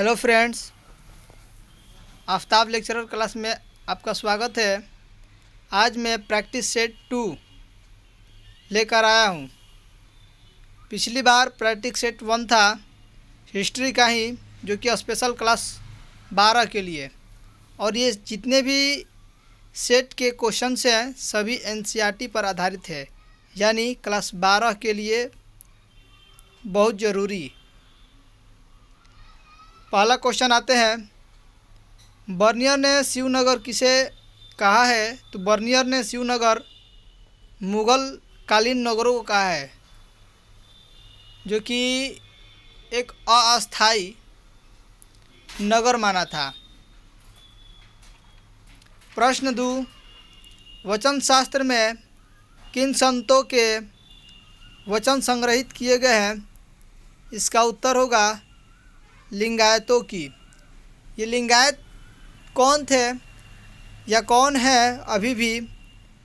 Hello friends, Aftab lecturer class में आपका स्वागत है। आज मैं प्रैक्टिस सेट 2 लेकर आया हूँ। पिछली बार प्रैक्टिस सेट 1 था हिस्ट्री का ही, जो कि स्पेशल क्लास 12 के लिए, और ये जितने भी सेट के क्वेश्चंस हैं सभी एनसीईआरटी पर आधारित है, यानी क्लास 12 के लिए बहुत ज़रूरी। पहला क्वेश्चन आते हैं। बर्नियर ने शिवनगर किसे कहा है? तो बर्नियर ने शिवनगर मुग़ल कालीन नगरों को कहा है, जो कि एक अस्थायी नगर माना था। प्रश्न 2, वचन शास्त्र में किन संतों के वचन संग्रहित किए गए हैं? इसका उत्तर होगा लिंगायतों की। ये लिंगायत कौन थे या कौन है अभी भी,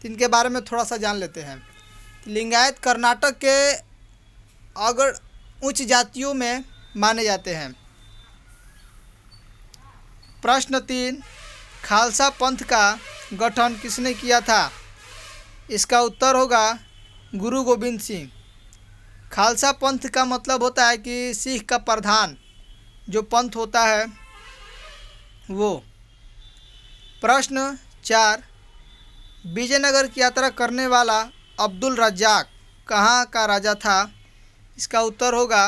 इनके बारे में थोड़ा सा जान लेते हैं। लिंगायत कर्नाटक के अगर उच्च जातियों में माने जाते हैं। प्रश्न 3, खालसा पंथ का गठन किसने किया था? इसका उत्तर होगा गुरु गोविंद सिंह। खालसा पंथ का मतलब होता है कि सिख का प्रधान जो पंथ होता है वो। प्रश्न 4, विजयनगर की यात्रा करने वाला अब्दुल रज्जाक कहाँ का राजा था? इसका उत्तर होगा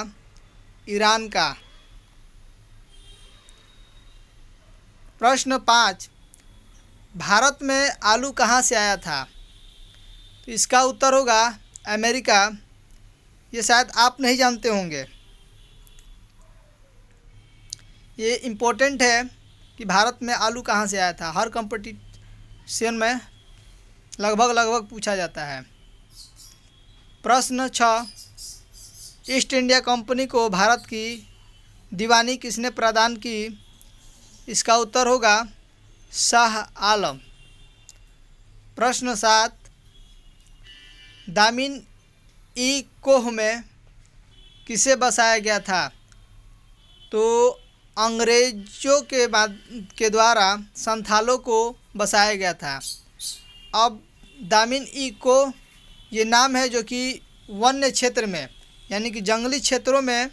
ईरान का। प्रश्न 5, भारत में आलू कहाँ से आया था? तो इसका उत्तर होगा अमेरिका। ये शायद आप नहीं जानते होंगे। ये इम्पोर्टेंट है कि भारत में आलू कहाँ से आया था। हर कंपटीशन में लगभग पूछा जाता है। प्रश्न 6, ईस्ट इंडिया कंपनी को भारत की दीवानी किसने प्रदान की? इसका उत्तर होगा शाह आलम। प्रश्न 7, दामिन ई कोह में किसे बसाया गया था? तो अंग्रेज़ों के द्वारा संथालों को बसाया गया था। अब दामिन ई को ये नाम है जो कि वन्य क्षेत्र में यानी कि जंगली क्षेत्रों में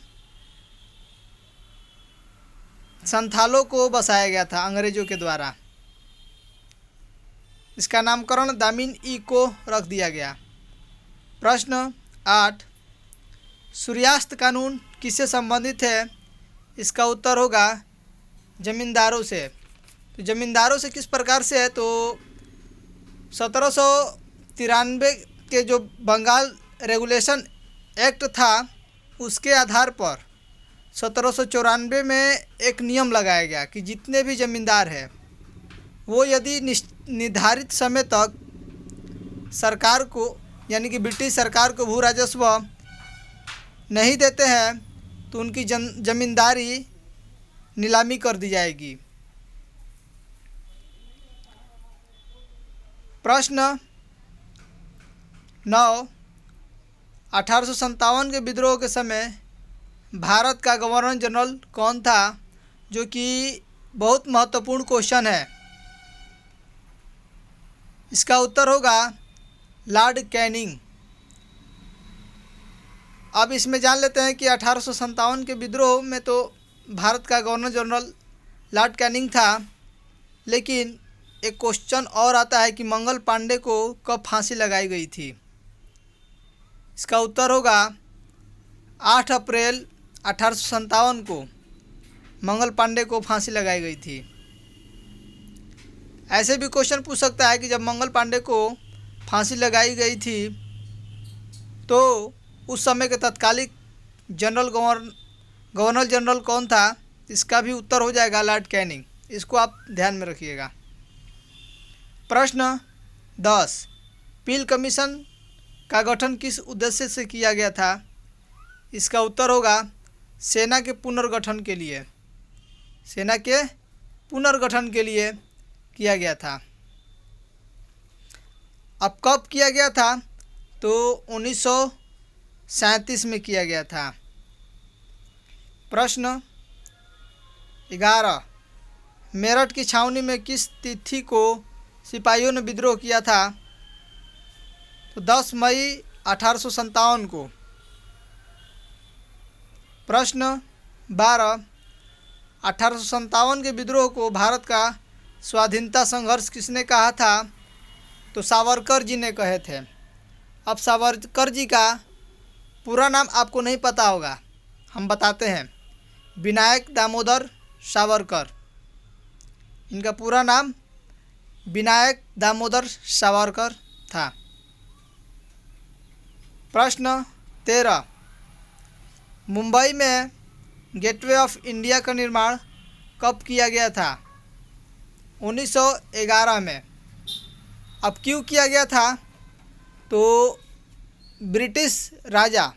संथालों को बसाया गया था अंग्रेज़ों के द्वारा। इसका नामकरण दामिन ई को रख दिया गया। प्रश्न 8, सूर्यास्त कानून किससे संबंधित है? इसका उत्तर होगा ज़मींदारों से। तो ज़मींदारों से किस प्रकार से है? तो 1793 के जो बंगाल रेगुलेशन एक्ट था उसके आधार पर 1794 में एक नियम लगाया गया कि जितने भी ज़मींदार हैं वो यदि निर्धारित समय तक सरकार को यानी कि ब्रिटिश सरकार को भू राजस्व नहीं देते हैं तो उनकी ज़मींदारी नीलामी कर दी जाएगी। प्रश्न 9, 1857 के विद्रोह के समय भारत का गवर्नर जनरल कौन था? जो कि बहुत महत्वपूर्ण क्वेश्चन है। इसका उत्तर होगा लॉर्ड कैनिंग। अब इसमें जान लेते हैं कि 1857 के विद्रोह में तो भारत का गवर्नर जनरल लॉर्ड कैनिंग था, लेकिन एक क्वेश्चन और आता है कि मंगल पांडे को कब फांसी लगाई गई थी? इसका उत्तर होगा 8 अप्रैल 1857 को मंगल पांडे को फांसी लगाई गई थी। ऐसे भी क्वेश्चन पूछ सकता है कि जब मंगल पांडे को फांसी लगाई गई थी तो उस समय के तत्कालिक गवर्नर जनरल कौन था? इसका भी उत्तर हो जाएगा लॉर्ड कैनिंग। इसको आप ध्यान में रखिएगा। प्रश्न 10, पील कमीशन का गठन किस उद्देश्य से किया गया था? इसका उत्तर होगा सेना के पुनर्गठन के लिए। सेना के पुनर्गठन के लिए किया गया था। अब कब किया गया था? तो 1937 में किया गया था। प्रश्न 11 मेरठ की छावनी में किस तिथि को सिपाहियों ने विद्रोह किया था? तो 10 मई 1857 को। प्रश्न 12 1857 के विद्रोह को भारत का स्वाधीनता संघर्ष किसने कहा था? तो सावरकर जी ने कहे थे। अब सावरकर जी का पूरा नाम आपको नहीं पता होगा, हम बताते हैं। विनायक दामोदर सावरकर, इनका पूरा नाम विनायक दामोदर सावरकर था। प्रश्न 13 मुंबई में गेटवे ऑफ इंडिया का निर्माण कब किया गया था? 1911 में। अब क्यों किया गया था? तो ब्रिटिश राजा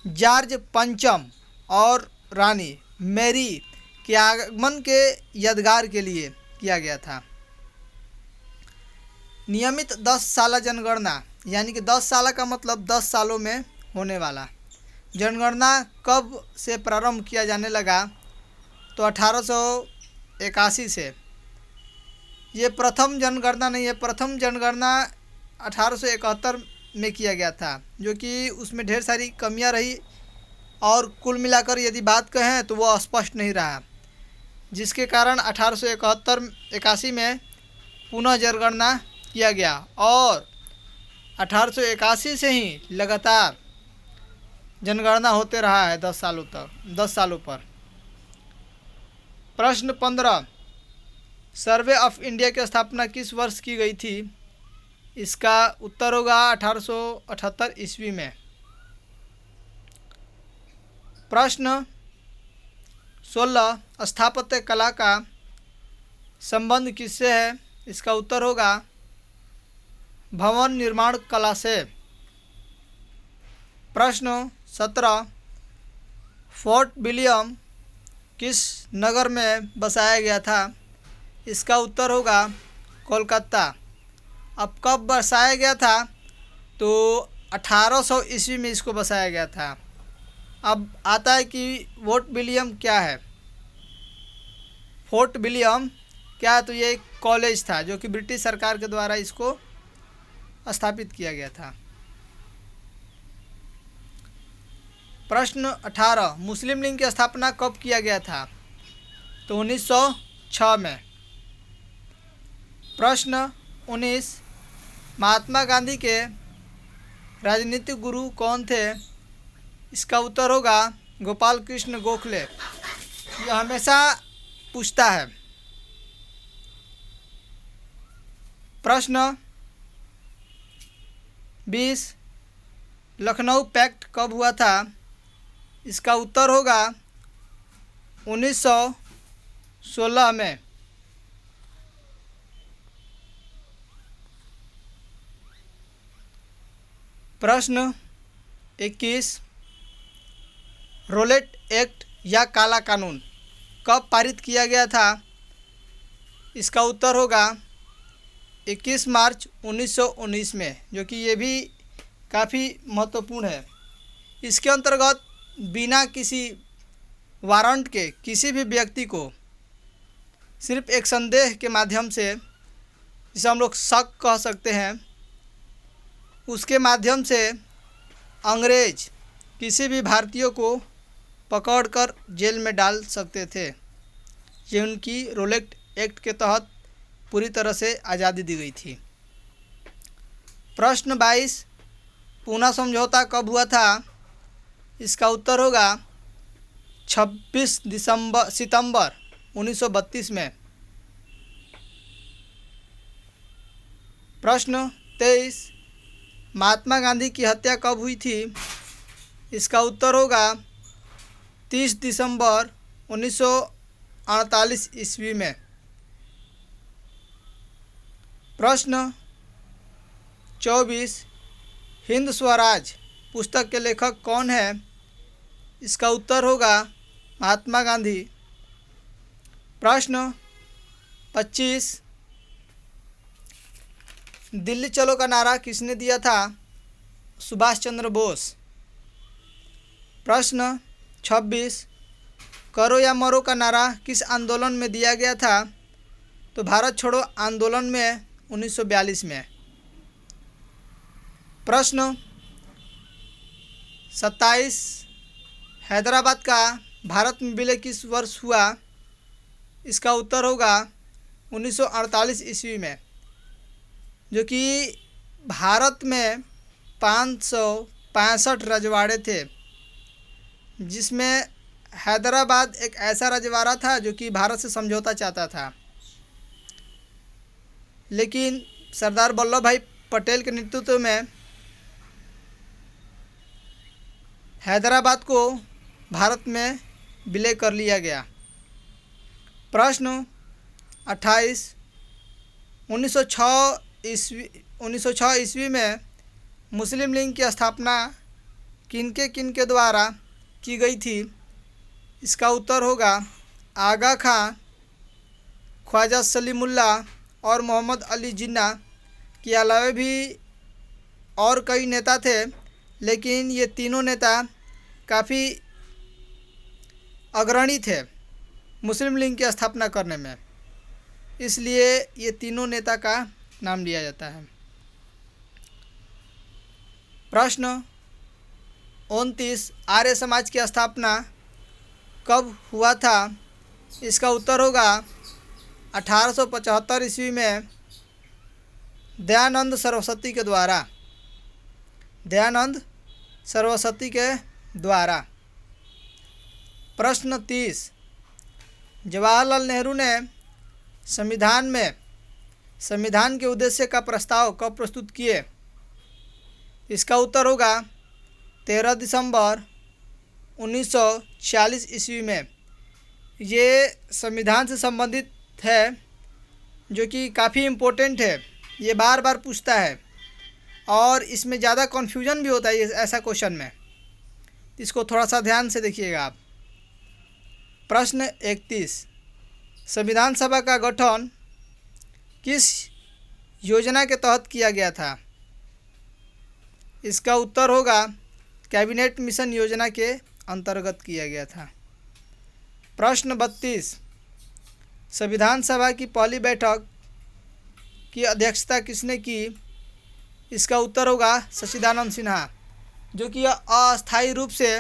जॉर्ज पंचम और रानी मैरी के आगमन के यादगार के लिए किया गया था। नियमित 10 साला जनगणना, यानी कि 10 साल का मतलब 10 सालों में होने वाला जनगणना कब से प्रारंभ किया जाने लगा? तो 1881 से। ये प्रथम जनगणना नहीं है, प्रथम जनगणना 1871 में किया गया था, जो कि उसमें ढेर सारी कमियां रही और कुल मिलाकर यदि बात कहें तो वो स्पष्ट नहीं रहा, जिसके कारण 1881 में पुनः जनगणना किया गया और 1881 से ही लगातार जनगणना होते रहा है 10 सालों पर। प्रश्न 15 सर्वे ऑफ इंडिया की स्थापना किस वर्ष की गई थी? इसका उत्तर होगा 1878 ईस्वी में। प्रश्न 16 स्थापत्य कला का संबंध किससे है? इसका उत्तर होगा भवन निर्माण कला से। प्रश्न 17 फोर्ट विलियम किस नगर में बसाया गया था? इसका उत्तर होगा कोलकाता। अब कब बसाया गया था? तो 1800 ईस्वी में इसको बसाया गया था। अब आता है कि फोर्ट विलियम क्या है। फोर्ट विलियम क्या? तो ये एक कॉलेज था जो कि ब्रिटिश सरकार के द्वारा इसको स्थापित किया गया था। प्रश्न 18 मुस्लिम लीग की स्थापना कब किया गया था? तो 1906 में। प्रश्न 19 महात्मा गांधी के राजनीतिक गुरु कौन थे? इसका उत्तर होगा गोपाल कृष्ण गोखले। यह हमेशा पूछता है। प्रश्न 20 लखनऊ पैक्ट कब हुआ था? इसका उत्तर होगा 1916 में। प्रश्न 21 रोलेट एक्ट या काला कानून कब पारित किया गया था? इसका उत्तर होगा 21 मार्च 1919 में, जो कि ये भी काफ़ी महत्वपूर्ण है। इसके अंतर्गत बिना किसी वारंट के किसी भी व्यक्ति को सिर्फ एक संदेह के माध्यम से, जिसे हम लोग शक कह सकते हैं, उसके माध्यम से अंग्रेज किसी भी भारतीय को पकड़कर जेल में डाल सकते थे। ये उनकी रोलेट एक्ट के तहत पूरी तरह से आज़ादी दी गई थी। प्रश्न 22 पूना समझौता कब हुआ था? इसका उत्तर होगा 26 सितंबर 1932 में। प्रश्न 23 महात्मा गांधी की हत्या कब हुई थी? इसका उत्तर होगा 30 दिसंबर 1948 ईस्वी में। प्रश्न 24 हिंद स्वराज पुस्तक के लेखक कौन है? इसका उत्तर होगा महात्मा गांधी। प्रश्न 25 दिल्ली चलो का नारा किसने दिया था? सुभाष चंद्र बोस। प्रश्न 26 करो या मरो का नारा किस आंदोलन में दिया गया था? तो भारत छोड़ो आंदोलन में 1942 में। प्रश्न 27 हैदराबाद का भारत में विलय किस वर्ष हुआ? इसका उत्तर होगा 1948 ईस्वी में, जो कि भारत में 565 रजवाड़े थे, जिसमें हैदराबाद एक ऐसा रजवाड़ा था जो कि भारत से समझौता चाहता था, लेकिन सरदार वल्लभ भाई पटेल के नेतृत्व में हैदराबाद को भारत में विलय कर लिया गया। प्रश्न 28 1906 ईस्वी में मुस्लिम लीग की स्थापना किनके द्वारा की गई थी? इसका उत्तर होगा आगा खां, ख्वाजा सलीमुल्लाह और मोहम्मद अली जिन्ना के अलावा भी और कई नेता थे, लेकिन ये तीनों नेता काफ़ी अग्रणी थे मुस्लिम लीग की स्थापना करने में, इसलिए ये तीनों नेता का नाम लिया जाता है। प्रश्न 29 आर्य समाज की स्थापना कब हुआ था? इसका उत्तर होगा 1875 ईस्वी में दयानंद सरस्वती के द्वारा। प्रश्न 30 जवाहरलाल नेहरू ने संविधान के उद्देश्य का प्रस्ताव कब प्रस्तुत किए? इसका उत्तर होगा 13 दिसंबर 1946 ईस्वी में। ये संविधान से संबंधित है, जो कि काफ़ी इम्पोर्टेंट है, ये बार बार पूछता है और इसमें ज़्यादा कन्फ्यूजन भी होता है ऐसा क्वेश्चन में, इसको थोड़ा सा ध्यान से देखिएगा आप। प्रश्न 31 संविधान सभा का गठन किस योजना के तहत किया गया था? इसका उत्तर होगा कैबिनेट मिशन योजना के अंतर्गत किया गया था। प्रश्न 32 संविधान सभा की पहली बैठक की अध्यक्षता किसने की? इसका उत्तर होगा सच्चिदानंद सिन्हा, जो कि अस्थायी रूप से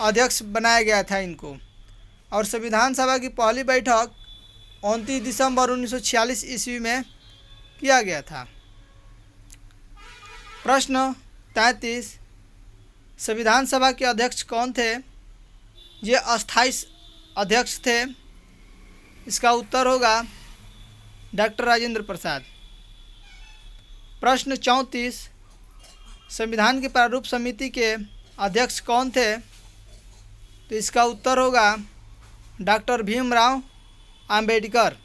अध्यक्ष बनाया गया था इनको। और संविधान सभा की पहली बैठक 29 दिसंबर 1946 ईस्वी में किया गया था। प्रश्न 33 संविधान सभा के अध्यक्ष कौन थे? ये अस्थायी अध्यक्ष थे। इसका उत्तर होगा डॉक्टर राजेंद्र प्रसाद। प्रश्न 34 संविधान की प्रारूप समिति के अध्यक्ष कौन थे? तो इसका उत्तर होगा डॉक्टर भीमराव अंबेडकर।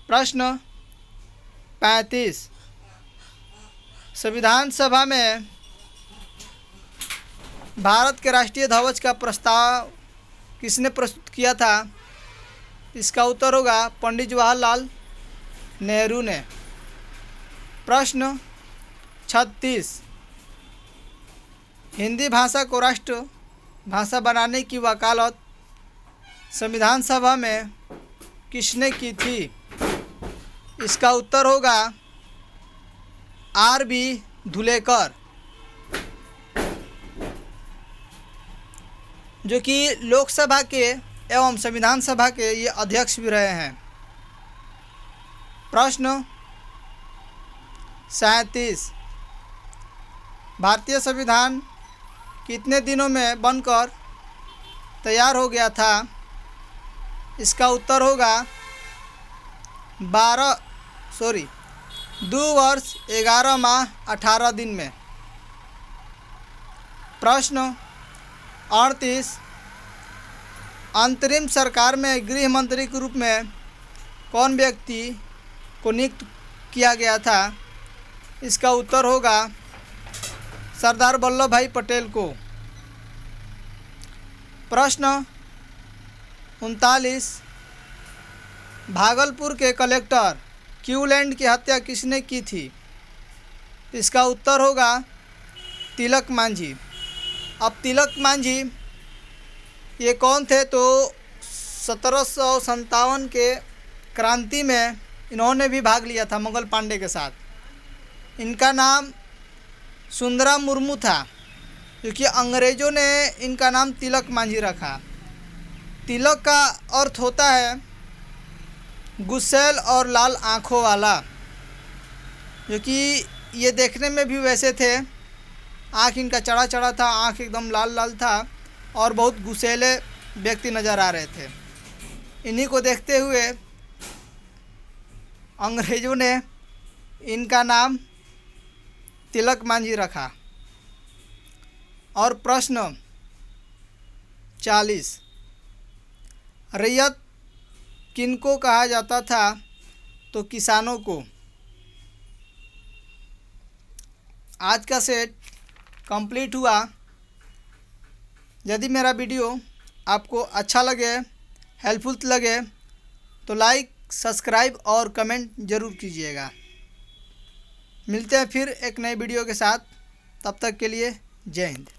प्रश्न 35 संविधान सभा में भारत के राष्ट्रीय ध्वज का प्रस्ताव किसने प्रस्तुत किया था? इसका उत्तर होगा पंडित जवाहरलाल नेहरू ने। प्रश्न 36 हिंदी भाषा को राष्ट्र भाषा बनाने की वकालत संविधान सभा में किसने की थी? इसका उत्तर होगा आर.बी. धुलेकर, जो कि लोकसभा के एवं संविधान सभा के ये अध्यक्ष भी रहे हैं। प्रश्न 37 भारतीय संविधान कितने दिनों में बनकर तैयार हो गया था? इसका उत्तर होगा 2 वर्ष 11 माह 18 दिन में। प्रश्न 38 अंतरिम सरकार में गृह मंत्री के रूप में कौन व्यक्ति को नियुक्त किया गया था? इसका उत्तर होगा सरदार वल्लभ भाई पटेल को। प्रश्न 39 भागलपुर के कलेक्टर क्यूलैंड की हत्या किसने की थी? इसका उत्तर होगा तिलक मांझी। अब तिलक मांझी ये कौन थे? तो 1757 के क्रांति में इन्होंने भी भाग लिया था मंगल पांडे के साथ। इनका नाम सुंदरम मुर्मू था, क्योंकि अंग्रेज़ों ने इनका नाम तिलक मांझी रखा। तिलक का अर्थ होता है गुस्सैल और लाल आँखों वाला, क्योंकि ये देखने में भी वैसे थे। आँख इनका चढ़ा चढ़ा था, आँख एकदम लाल लाल था और बहुत गुस्सैले व्यक्ति नज़र आ रहे थे। इन्हीं को देखते हुए अंग्रेज़ों ने इनका नाम तिलक मांझी रखा। और प्रश्न 40, रैयत किनको कहा जाता था? तो किसानों को। आज का सेट कंप्लीट हुआ। यदि मेरा वीडियो आपको अच्छा लगे, हेल्पफुल लगे, तो लाइक, सब्सक्राइब और कमेंट ज़रूर कीजिएगा। मिलते हैं फिर एक नए वीडियो के साथ। तब तक के लिए जय हिंद।